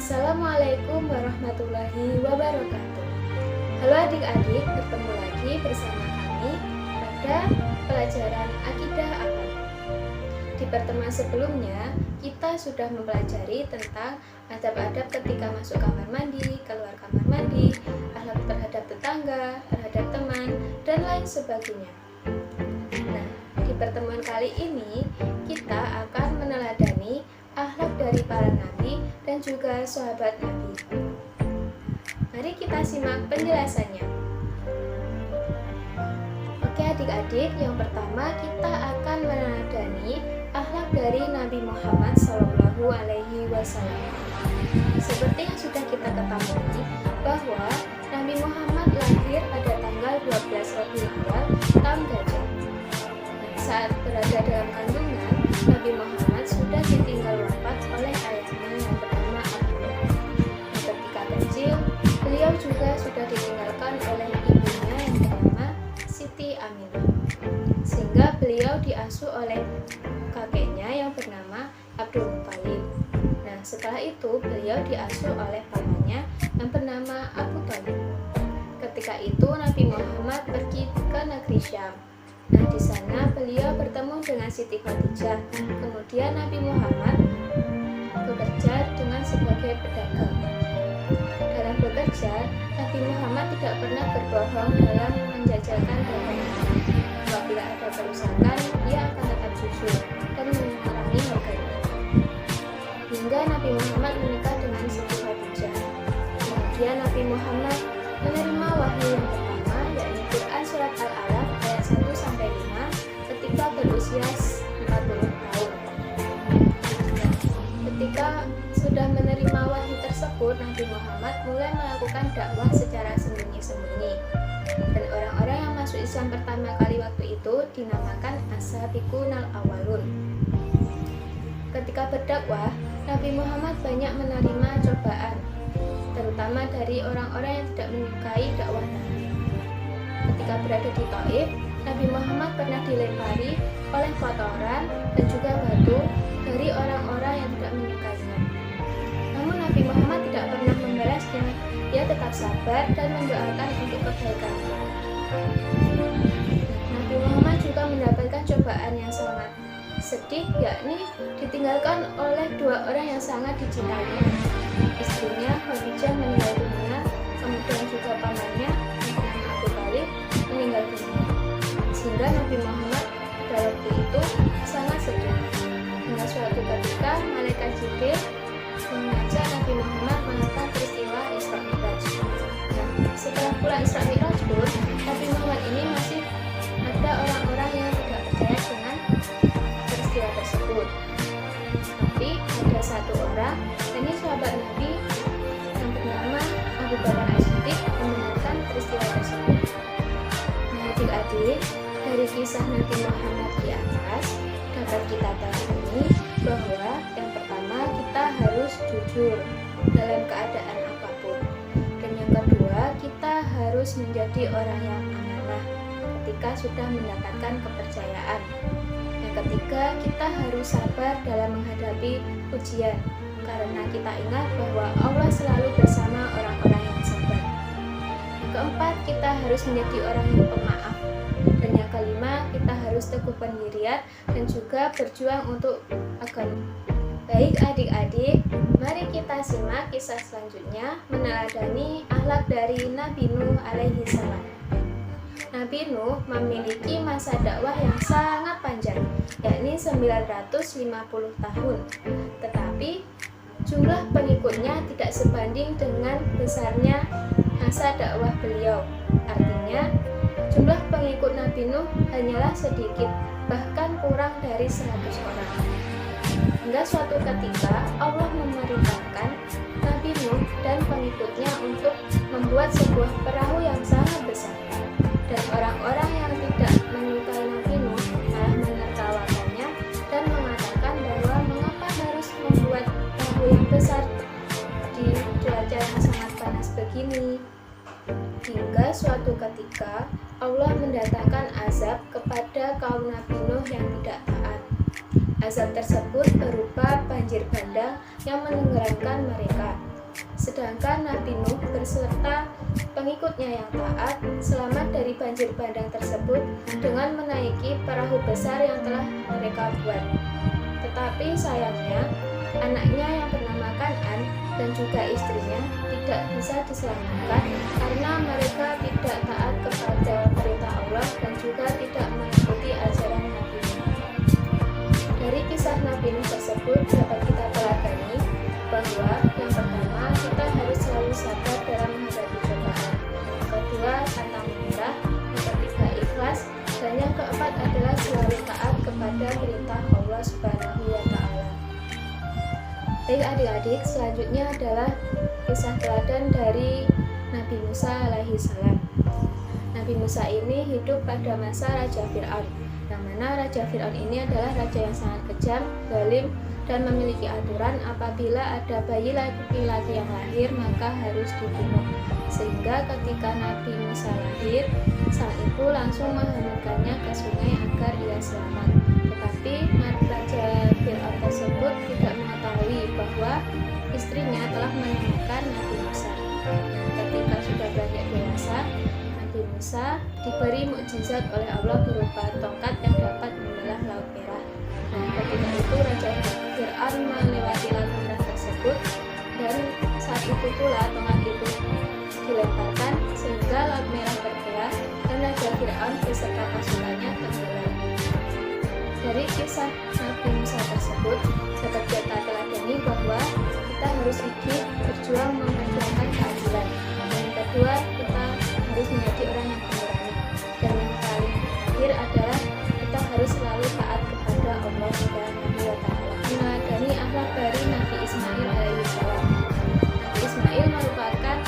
Assalamualaikum warahmatullahi wabarakatuh. Halo adik-adik, bertemu lagi bersama kami pada pelajaran Akidah Akal. Di pertemuan sebelumnya, kita sudah mempelajari tentang adab-adab ketika masuk kamar mandi, keluar kamar mandi, akhlak terhadap tetangga, terhadap teman, dan lain sebagainya. Nah, di pertemuan kali ini, kita akan meneladani akhlak dari para nabi dan juga sahabat nabi. Mari kita simak penjelasannya. Oke adik-adik, yang pertama kita akan meneladani akhlak dari Nabi Muhammad SAW. Seperti yang sudah kita ketahui bahwa Nabi Muhammad lahir pada tanggal 12 Rabiul Awal tahun Gajah. Saat berada dalam kandungan, Nabi Muhammad sudah ditinggal wafat oleh ayahnya yang bernama Abdullah. Ketika kecil, beliau juga sudah ditinggalkan oleh ibunya yang bernama Siti Aminah, sehingga beliau diasuh oleh kakeknya yang bernama Abdul Muthalib. Nah, setelah itu beliau diasuh oleh pamannya yang bernama Abu Thalib. Ketika itu Nabi Muhammad pergi ke negeri Syam. Nah, di sana beliau bertemu dengan Siti Khadijah. Kemudian Nabi Muhammad bekerja dengan sebagai pedagang. Dalam bekerja, Nabi Muhammad tidak pernah berbohong dalam menjajalkan dagangannya. Apabila ada kerusakan, dia akan tetap jujur dan mengurangi harganya. Hingga Nabi Muhammad menikah dengan Siti Khadijah. Kemudian Nabi Muhammad menerima wahyu yang pertama, yaitu Quran Surat Al-Alaq ayat 1-5 ketika berusia 40 tahun. Ketika sudah menerima wahyu tersebut, Nabi Muhammad mulai melakukan dakwah secara sembunyi-sembunyi. Dan orang-orang yang masuk Islam pertama kali waktu itu dinamakan As-Sabiqunal Awwalun. Ketika berdakwah, Nabi Muhammad banyak menerima cobaan, terutama dari orang-orang yang tidak menyukai dakwah Nabi. Ketika berada di Taif, Nabi Muhammad pernah dilempari oleh kotoran dan juga batu dari orang-orang yang tidak menyukainya. Namun Nabi Muhammad tidak pernah membalasnya. Dia tetap sabar dan mendoakan untuk kebaikannya. Nabi Muhammad juga mendapatkan cobaan yang sangat sedih, yakni ditinggalkan oleh dua orang yang sangat dicintainya. Istrinya Khadijah meninggal dunia, kemudian juga pamannya Abu Thalib meninggal dunia. Sehingga Nabi Muhammad pada waktu itu sangat sedih. Hingga suatu ketika malaikat Jibril mengajak Nabi Muhammad menonton peristiwa Isra Mi'raj. Nah, setelah pulang Isra Mi'raj pun, Nabi Muhammad ini masih ada orang-orang yang tidak percaya dengan peristiwa tersebut. Tapi ada satu orang, ini sahabat Nabi yang bernama Abu Bakar As-Siddiq, membenarkan peristiwa tersebut. Nah, adik-adik, dari kisah Nabi Muhammad di atas dapat kita pahami bahwa yang pertama kita harus jujur dalam keadaan apapun, dan yang kedua kita harus menjadi orang yang amanah ketika sudah mendapatkan kepercayaan. Yang ketiga, kita harus sabar dalam menghadapi ujian, karena kita ingat bahwa Allah selalu bersama orang-orang yang sabar. Yang keempat, kita harus menjadi orang yang pemaaf. Dan yang kelima, kita harus teguh pendirian dan juga berjuang untuk agama. Baik adik-adik, mari kita simak kisah selanjutnya meneladani akhlak dari Nabi Nuh alaihi salam. Nabi Nuh memiliki masa dakwah yang sangat panjang, yakni 950 tahun. Tetapi jumlah pengikutnya tidak sebanding dengan besarnya masa dakwah beliau. Artinya, jumlah pengikut Nabi Nuh hanyalah sedikit, bahkan kurang dari 100 orang. Hingga suatu ketika Allah memerintahkan Nabi Nuh dan pengikutnya untuk membuat sebuah perahu yang sangat besar. Dan orang-orang yang tidak menyukai Nabi Nuh malah menertawakannya dan mengatakan bahwa mengapa harus membuat perahu yang besar di cuaca yang sangat panas begini. Hingga suatu ketika Allah mendatangkan azab kepada kaum Nabi Nuh yang tidak taat. Azab tersebut berupa banjir bandang yang menenggelamkan mereka. Sedangkan Nabi Nuh beserta pengikutnya yang taat selamat dari banjir bandang tersebut dengan menaiki perahu besar yang telah mereka buat. Tetapi sayangnya, anaknya yang bernama Kanan dan juga istrinya tidak bisa diselamatkan karena mereka tidak taat kepada perintah Allah dan juga tidak mengikuti ajaran Nabi Nuh. Dari kisah Nabi Nuh tersebut dapat kita teladani bahwa yang pertama, kita harus selalu sabar dalam menghadapi cobaan. Yang kedua, pantang menyerah. Yang ketiga, ikhlas. Dan yang keempat adalah selalu taat kepada perintah Allah Subhanahu wa Ta'ala. Baik adik-adik, selanjutnya adalah kisah teladan dari Nabi Musa alaihi salam. Nabi Musa ini hidup pada masa Raja Fir'aun, yang mana Raja Fir'aun ini adalah raja yang sangat kejam, zalim, dan memiliki aturan apabila ada bayi laki-laki yang lahir maka harus dibunuh. Sehingga ketika Nabi Musa lahir, sang ibu langsung menghamilkannya ke sungai agar ia selamat. Tetapi Raja Fir'aun tersebut tidak mengetahui bahwa istrinya telah menemukan Nabi Musa. Ketika sudah beranjak dewasa, Nabi Musa diberi mukjizat oleh Allah berupa tongkat yang dapat membelah Laut Merah. Nah, ketika itu Raja Fir'aun melewati Laut Merah tersebut, dan saat itu pula tongkat itu dilemparkan sehingga Laut Merah berbelah dan Raja Fir'aun beserta pasukannya tenggelam. Dari kisah Nabi Musa tersebut dapat kita teladani bahwa kita harus gigih berjuang memperjuangkan keadilan. Dan yang kedua, kita harus menjadi orang yang pemberani. Dan yang paling terakhir adalah kita harus selalu taat kepada Allah Subhanahu wa Ta'ala. Meneladani akhlak dari Nabi Ismail alaihissalam. Nabi Ismail merupakan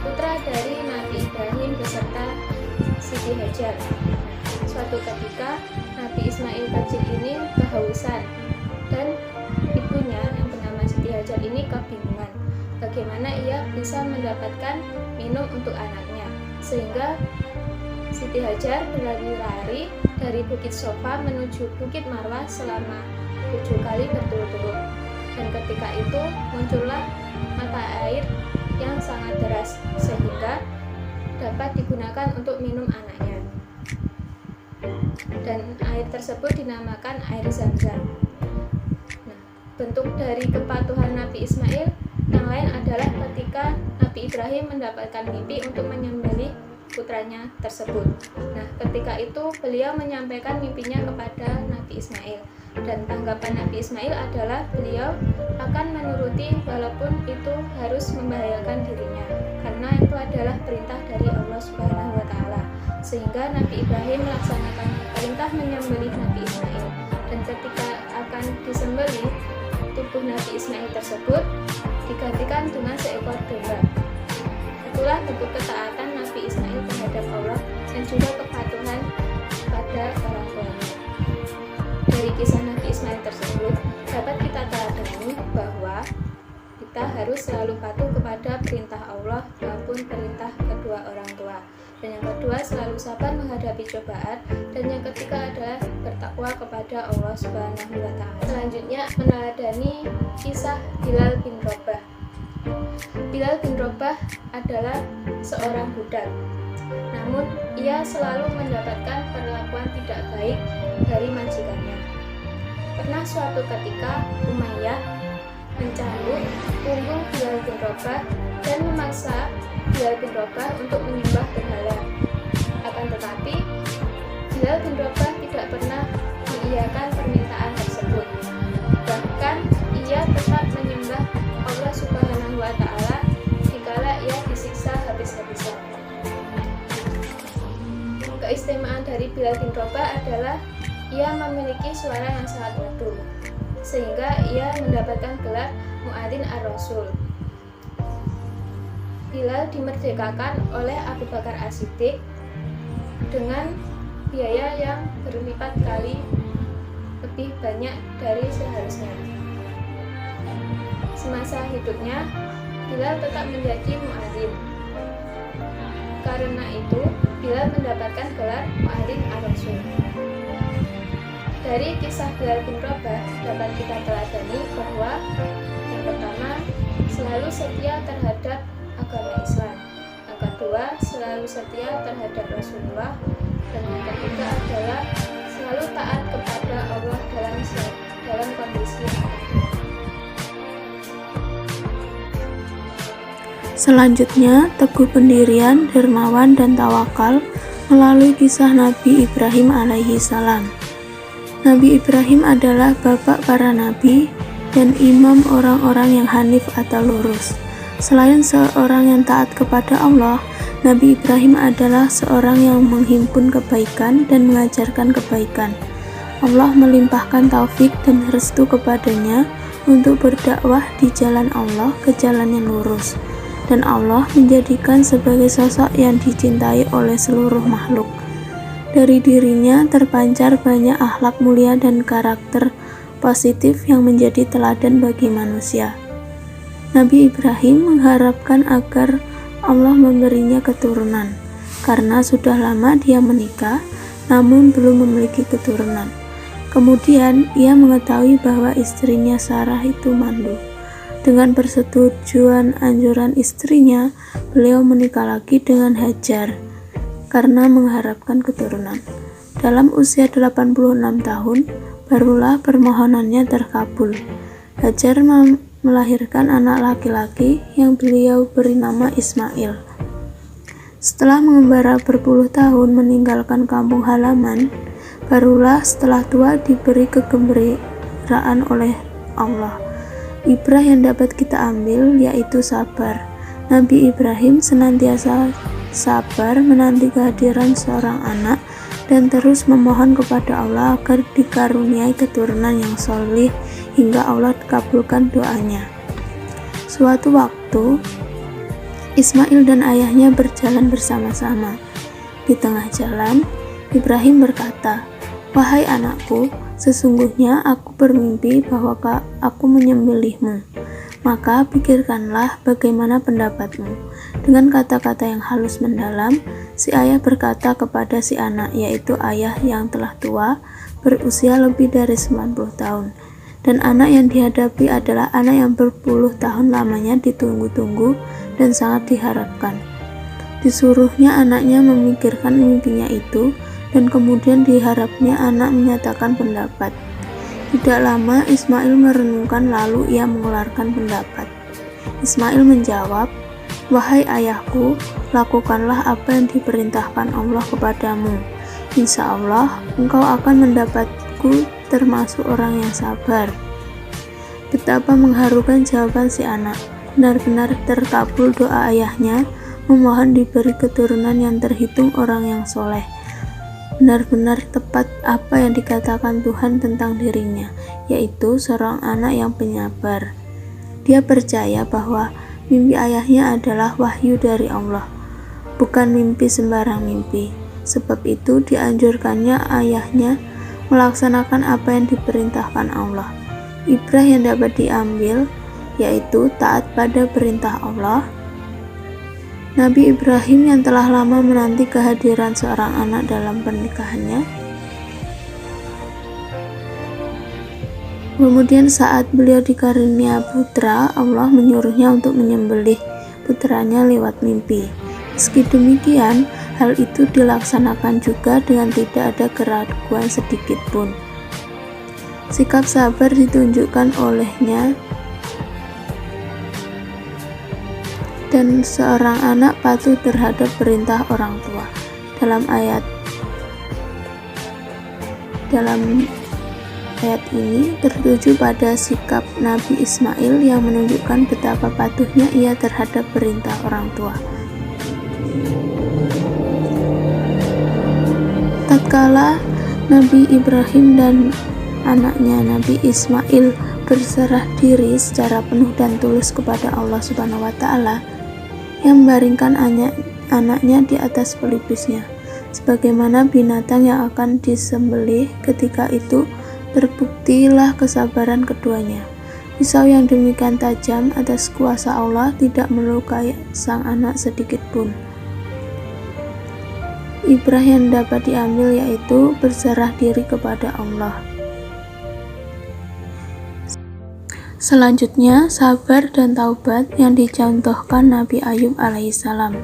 putra dari Nabi Ibrahim beserta Siti Hajar. Suatu ketika Nabi Ismail kecil ini kehausan dan ibunya yang bernama Siti Hajar ini kebingungan bagaimana ia bisa mendapatkan minum untuk anaknya, sehingga Siti Hajar berlari-lari dari Bukit Sofa menuju Bukit Marwah selama 7 kali berturut-turut. Dan ketika itu muncullah mata air yang sangat deras sehingga dapat digunakan untuk minum anaknya. Dan air tersebut dinamakan air Zam-Zam. Nah, bentuk dari kepatuhan Nabi Ismail yang lain adalah ketika Nabi Ibrahim mendapatkan mimpi untuk menyembelih putranya tersebut. Nah, ketika itu beliau menyampaikan mimpinya kepada Nabi Ismail, dan tanggapan Nabi Ismail adalah beliau akan menuruti walaupun itu harus membahayakan dirinya, karena itu adalah perintah dari Allah Subhanahu wa Ta'ala. Sehingga Nabi Ibrahim melaksanakan perintah menyembelih Nabi Ismail, dan ketika akan disembelih, tubuh Nabi Ismail tersebut digantikan dengan seekor domba. Itulah bentuk ketaatan Nabi Ismail terhadap Allah dan juga kepatuhan pada orang tuanya. Dari kisah Nabi Ismail tersebut dapat kita teladani bahwa kita harus selalu patuh kepada perintah Allah maupun perintah kedua orang tua. Dan yang kedua, selalu sabar menghadapi cobaan. Dan yang ketiga adalah bertakwa kepada Allah Subhanahu wa Ta'ala. Selanjutnya meneladani kisah Bilal bin Rabah. Bilal bin Rabah adalah seorang budak. Namun ia selalu mendapatkan perlakuan tidak baik dari majikannya. Pernah suatu ketika Umayyah mencambuk punggung Bilal bin Rabah dan memaksa Bilal bin Rabah untuk menyembah berhala. Akan tetapi Bilal bin Rabah tidak pernah mengiyakan permintaan tersebut. Bahkan ia tetap menyembah Allah Subhanahu wa Ta'ala dikala ia disiksa habis-habisan. Keistimewaan dari Bilal bin Rabah adalah ia memiliki suara yang sangat merdu, sehingga ia mendapatkan gelar Muadzin ar-Rasul. Bilal dimerdekakan oleh Abu Bakar As-Siddiq dengan biaya yang berlipat kali lebih banyak dari seharusnya. Semasa hidupnya, Bilal tetap menjadi muadzin. Karena itu, Bilal mendapatkan gelar Muadzin ar-Rasul. Dari kisah Bilal bin Rabah dapat kita teladani bahwa yang pertama, selalu setia terhadap agama Islam. Yang kedua, selalu setia terhadap Rasulullah. Dan yang ketiga adalah selalu taat kepada Allah dalam kondisi apapun. Selanjutnya, teguh pendirian, dermawan, dan tawakal melalui kisah Nabi Ibrahim alaihi salam. Nabi Ibrahim adalah bapak para nabi dan imam orang-orang yang hanif atau lurus. Selain seorang yang taat kepada Allah, Nabi Ibrahim adalah seorang yang menghimpun kebaikan dan mengajarkan kebaikan. Allah melimpahkan taufik dan restu kepadanya untuk berdakwah di jalan Allah ke jalan yang lurus. Dan Allah menjadikan sebagai sosok yang dicintai oleh seluruh makhluk. Dari dirinya terpancar banyak akhlak mulia dan karakter positif yang menjadi teladan bagi manusia. Nabi Ibrahim mengharapkan agar Allah memberinya keturunan, karena sudah lama dia menikah, namun belum memiliki keturunan. Kemudian ia mengetahui bahwa istrinya Sarah itu mandul. Dengan persetujuan anjuran istrinya, beliau menikah lagi dengan Hajar karena mengharapkan keturunan. Dalam usia 86 tahun, barulah permohonannya terkabul. Hajar melahirkan anak laki-laki yang beliau beri nama Ismail. Setelah mengembara berpuluh tahun meninggalkan kampung halaman, barulah setelah tua diberi kegembiraan oleh Allah. Ibrah yang dapat kita ambil yaitu sabar. Nabi Ibrahim senantiasa sabar menanti kehadiran seorang anak dan terus memohon kepada Allah agar dikaruniai keturunan yang solih hingga Allah kabulkan doanya. Suatu waktu, Ismail dan ayahnya berjalan bersama-sama. Di tengah jalan, Ibrahim berkata, "Wahai anakku, sesungguhnya aku bermimpi bahwa aku menyembelihmu. Maka pikirkanlah bagaimana pendapatmu." Dengan kata-kata yang halus mendalam, si ayah berkata kepada si anak, yaitu ayah yang telah tua, berusia lebih dari 90 tahun. Dan anak yang dihadapi adalah anak yang berpuluh tahun lamanya ditunggu-tunggu dan sangat diharapkan. Disuruhnya anaknya memikirkan mimpinya itu, dan kemudian diharapnya anak menyatakan pendapat. Tidak lama Ismail merenungkan lalu ia mengeluarkan pendapat. Ismail menjawab, "Wahai ayahku, lakukanlah apa yang diperintahkan Allah kepadamu. Insya Allah engkau akan mendapatku termasuk orang yang sabar." Betapa mengharukan jawaban si anak. Benar-benar terkabul doa ayahnya, memohon diberi keturunan yang terhitung orang yang soleh. Benar-benar tepat apa yang dikatakan Tuhan tentang dirinya, yaitu seorang anak yang penyabar. Dia percaya bahwa mimpi ayahnya adalah wahyu dari Allah, bukan mimpi sembarang mimpi. Sebab itu dianjurkannya ayahnya melaksanakan apa yang diperintahkan Allah. Ibrah yang dapat diambil yaitu taat pada perintah Allah. Nabi Ibrahim yang telah lama menanti kehadiran seorang anak dalam pernikahannya. Kemudian saat beliau dikarunia putra, Allah menyuruhnya untuk menyembelih putranya lewat mimpi. Meski demikian, hal itu dilaksanakan juga dengan tidak ada keraguan sedikit pun. Sikap sabar ditunjukkan olehnya, dan seorang anak patuh terhadap perintah orang tua. Dalam ayat ini tertuju pada sikap Nabi Ismail yang menunjukkan betapa patuhnya ia terhadap perintah orang tua. Tatkala Nabi Ibrahim dan anaknya Nabi Ismail berserah diri secara penuh dan tulus kepada Allah Subhanahu wa Ta'ala, yang membaringkan anaknya di atas pelipisnya, sebagaimana binatang yang akan disembelih. Ketika itu terbuktilah kesabaran keduanya. Pisau yang demikian tajam atas kuasa Allah tidak melukai sang anak sedikit pun. Ibrah yang dapat diambil yaitu berserah diri kepada Allah. Selanjutnya, sabar dan taubat yang dicontohkan Nabi Ayub alaihissalam.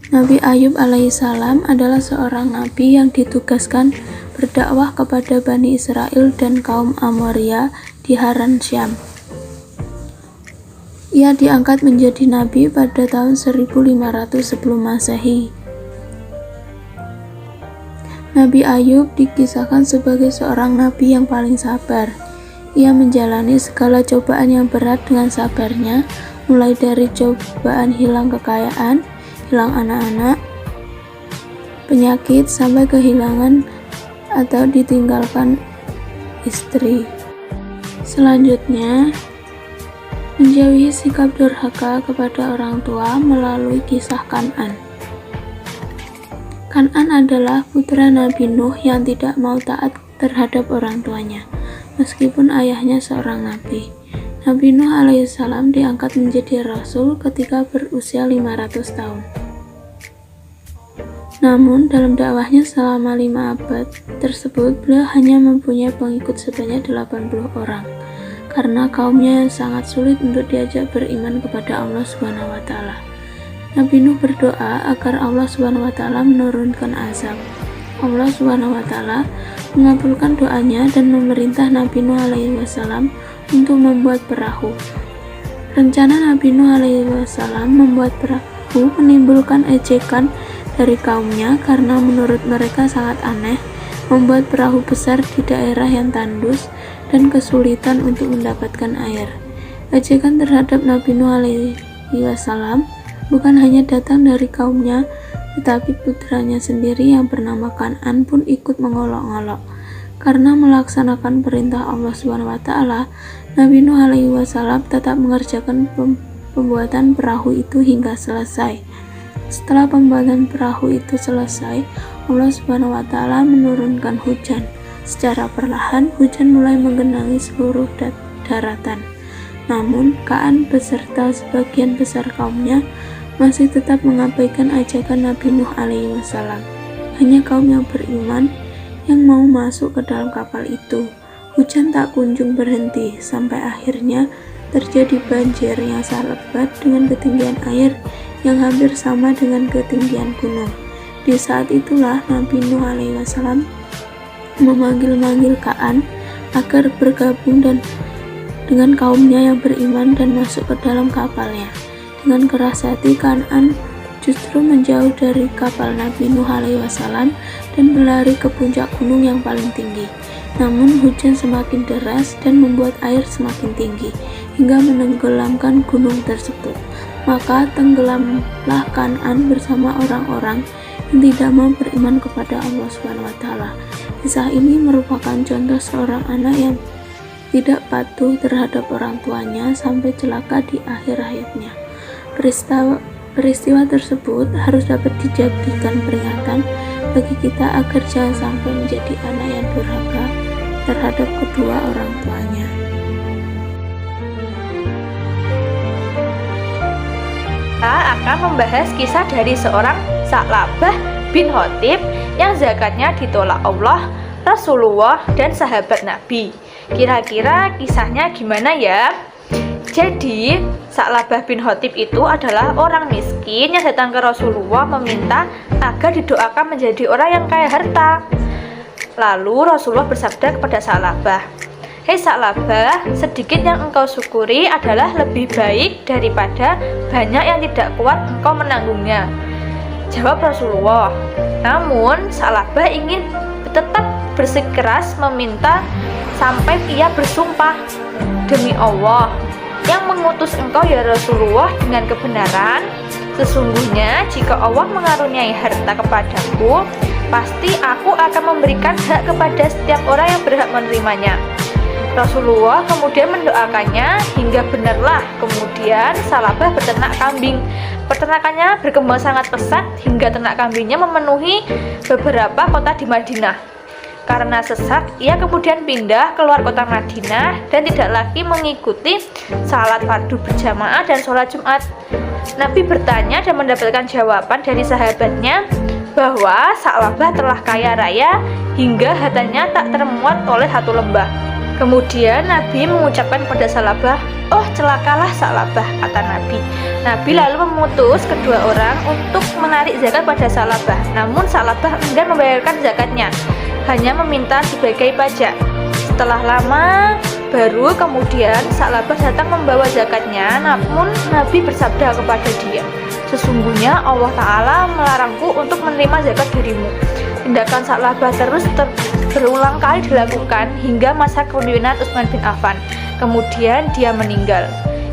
Nabi Ayub alaihissalam adalah seorang nabi yang ditugaskan berdakwah kepada Bani Israel dan kaum Amoria di Haran Syam. Ia diangkat menjadi nabi pada tahun 1500 sebelum Masehi. Nabi Ayub dikisahkan sebagai seorang nabi yang paling sabar. Ia menjalani segala cobaan yang berat dengan sabarnya, mulai dari cobaan hilang kekayaan, hilang anak-anak, penyakit, sampai kehilangan atau ditinggalkan istri. Selanjutnya, menjauhi sikap durhaka kepada orang tua melalui kisah Kan'an. Kan'an adalah putra Nabi Nuh yang tidak mau taat terhadap orang tuanya, meskipun ayahnya seorang nabi. Nabi Nuh alaihissalam diangkat menjadi rasul ketika berusia 500 tahun. Namun, dalam dakwahnya selama 5 abad tersebut, beliau hanya mempunyai pengikut sebanyak 80 orang, karena kaumnya yang sangat sulit untuk diajak beriman kepada Allah SWT. Nabi Nuh berdoa agar Allah SWT menurunkan azab. Allah SWT mengabulkan doanya dan memerintah Nabi Nuh alaihissalam untuk membuat perahu. Rencana Nabi Nuh alaihissalam membuat perahu menimbulkan ejekan dari kaumnya karena menurut mereka sangat aneh membuat perahu besar di daerah yang tandus dan kesulitan untuk mendapatkan air. Ejekan terhadap Nabi Nuh alaihissalam bukan hanya datang dari kaumnya, tetapi putranya sendiri yang bernama Kan'an pun ikut mengolok-olok. Karena melaksanakan perintah Allah SWT, Nabi Nuh alaihissalam tetap mengerjakan pembuatan perahu itu hingga selesai. Setelah pembuatan perahu itu selesai, Allah SWT menurunkan hujan. Secara perlahan, hujan mulai menggenangi seluruh daratan. Namun, Kan'an beserta sebagian besar kaumnya masih tetap mengabaikan ajakan Nabi Nuh alaihissalam. Hanya kaum yang beriman yang mau masuk ke dalam kapal itu. Hujan tak kunjung berhenti, sampai akhirnya terjadi banjir yang sangat lebat dengan ketinggian air yang hampir sama dengan ketinggian gunung. Di saat itulah Nabi Nuh alaihissalam memanggil-manggil Kan'an agar bergabung dengan kaumnya yang beriman dan masuk ke dalam kapalnya. Dengan keras hati, Kan'an justru menjauh dari kapal Nabi Nuh alaihissalam dan berlari ke puncak gunung yang paling tinggi. Namun hujan semakin deras dan membuat air semakin tinggi hingga menenggelamkan gunung tersebut. Maka tenggelamlah Kan'an bersama orang-orang yang tidak mau beriman kepada Allah SWT. Kisah ini merupakan contoh seorang anak yang tidak patuh terhadap orang tuanya sampai celaka di akhir hayatnya. Peristiwa tersebut harus dapat dijadikan peringatan bagi kita agar jangan sampai menjadi anak yang durhaka terhadap kedua orang tuanya. Kita akan membahas kisah dari seorang Sa'labah bin Khatib yang zakatnya ditolak Allah, Rasulullah, dan sahabat Nabi. Kira-kira kisahnya gimana ya? Jadi, Sa'labah bin Khatib itu adalah orang miskin yang datang ke Rasulullah meminta agar didoakan menjadi orang yang kaya harta. Lalu Rasulullah bersabda kepada Sa'labah, "Hei Sa'labah, sedikit yang engkau syukuri adalah lebih baik daripada banyak yang tidak kuat engkau menanggungnya." Jawab Rasulullah. Namun Sa'labah ingin tetap bersikeras meminta sampai ia bersumpah, "Demi Allah yang mengutus engkau ya Rasulullah dengan kebenaran, sesungguhnya jika Allah mengaruniai harta kepadaku, pasti aku akan memberikan hak kepada setiap orang yang berhak menerimanya." Rasulullah kemudian mendoakannya hingga benarlah kemudian Sa'labah beternak kambing. Peternakannya berkembang sangat pesat hingga ternak kambingnya memenuhi beberapa kota di Madinah. Karena sesak, ia kemudian pindah keluar kota Madinah dan tidak lagi mengikuti salat fardu berjamaah dan sholat Jumat. Nabi bertanya dan mendapatkan jawaban dari sahabatnya bahwa Sa'labah telah kaya raya hingga hartanya tak termuat oleh satu lembah. Kemudian Nabi mengucapkan pada Salabah, "Oh celakalah Salabah," kata Nabi. Nabi lalu memutus kedua orang untuk menarik zakat pada Salabah. Namun Salabah enggan membayarkan zakatnya, hanya meminta sebagai pajak. Setelah lama, baru kemudian Salabah datang membawa zakatnya. Namun Nabi bersabda kepada dia, "Sesungguhnya Allah Ta'ala melarangku untuk menerima zakat darimu." Tindakan Salabah terus berulang kali dilakukan hingga masa kepemimpinan Utsman bin Affan. Kemudian dia meninggal.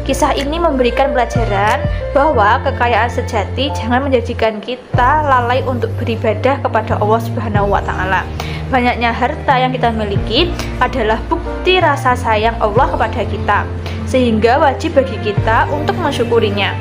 Kisah ini memberikan pelajaran bahwa kekayaan sejati jangan menjadikan kita lalai untuk beribadah kepada Allah Subhanahu wa Ta'ala. Banyaknya harta yang kita miliki adalah bukti rasa sayang Allah kepada kita, sehingga wajib bagi kita untuk mensyukurinya.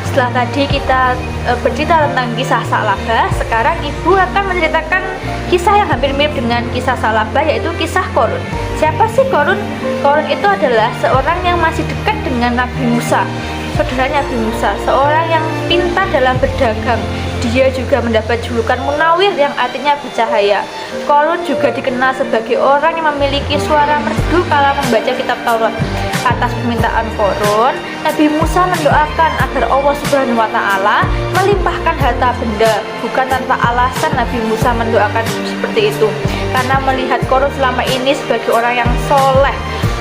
Setelah tadi kita bercerita tentang kisah Salabah, sekarang ibu akan menceritakan kisah yang hampir mirip dengan kisah Salabah, yaitu kisah Qorun. Siapa sih Qorun? Qorun itu adalah seorang yang masih dekat dengan Nabi Musa, saudara Nabi Musa, seorang yang pintar dalam berdagang. Dia juga mendapat julukan Munawir yang artinya bercahaya. Qorun juga dikenal sebagai orang yang memiliki suara merdu kala membaca kitab Taurat. Atas permintaan Qorun, Nabi Musa mendoakan agar Allah Subhanahu wa Ta'ala melimpahkan harta benda. Bukan tanpa alasan Nabi Musa mendoakan seperti itu, karena melihat Qorun selama ini sebagai orang yang soleh.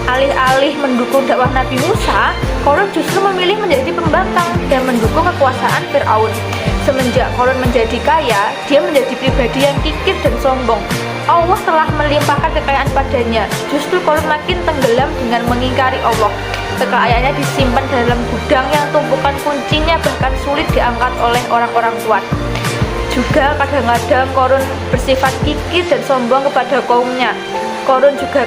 Alih-alih mendukung dakwah Nabi Musa, Qorun justru memilih menjadi pembangkang dan mendukung kekuasaan Fir'aun. Semenjak Qorun menjadi kaya, dia menjadi pribadi yang kikir dan sombong. Allah telah melimpahkan kekayaan padanya. Justru Qorun makin tenggelam dengan mengingkari Allah. Kekayaannya disimpan dalam gudang yang tumpukan kuncinya bahkan sulit diangkat oleh orang-orang kuat. Juga kadang-kadang Qorun bersifat kikir dan sombong kepada kaumnya. Qorun juga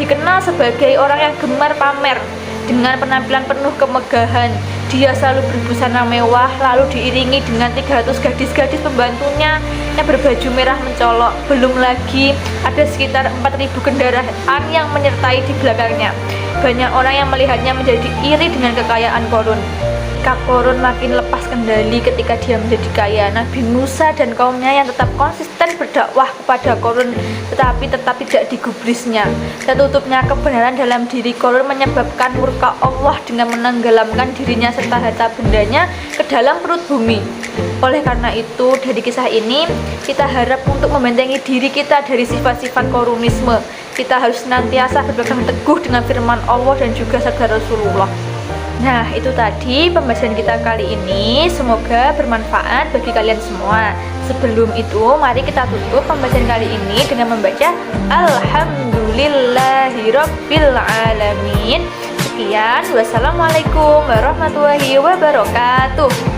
dikenal sebagai orang yang gemar pamer. Dengan penampilan penuh kemegahan, dia selalu berbusana mewah, lalu diiringi dengan 300 gadis-gadis pembantunya yang berbaju merah mencolok. Belum lagi ada sekitar 4.000 kendaraan yang menyertai di belakangnya. Banyak orang yang melihatnya menjadi iri dengan kekayaan Qorun. Qorun makin lepas kendali ketika dia menjadi kaya. Nabi Musa dan kaumnya yang tetap konsisten berdakwah kepada Qorun tetapi tetap tidak digubrisnya. Tertutupnya kebenaran dalam diri Qorun menyebabkan murka Allah dengan menenggelamkan dirinya serta harta bendanya ke dalam perut bumi. Oleh karena itu, dari kisah ini kita harap untuk membentengi diri kita dari sifat-sifat Qorunisme. Kita harus senantiasa berpegang teguh dengan firman Allah dan juga sabda Rasulullah. Nah, itu tadi pembahasan kita kali ini. Semoga bermanfaat bagi kalian semua. Sebelum itu, mari kita tutup pembahasan kali ini dengan membaca Alhamdulillahirabbil alamin. Sekian, wassalamualaikum warahmatullahi wabarakatuh.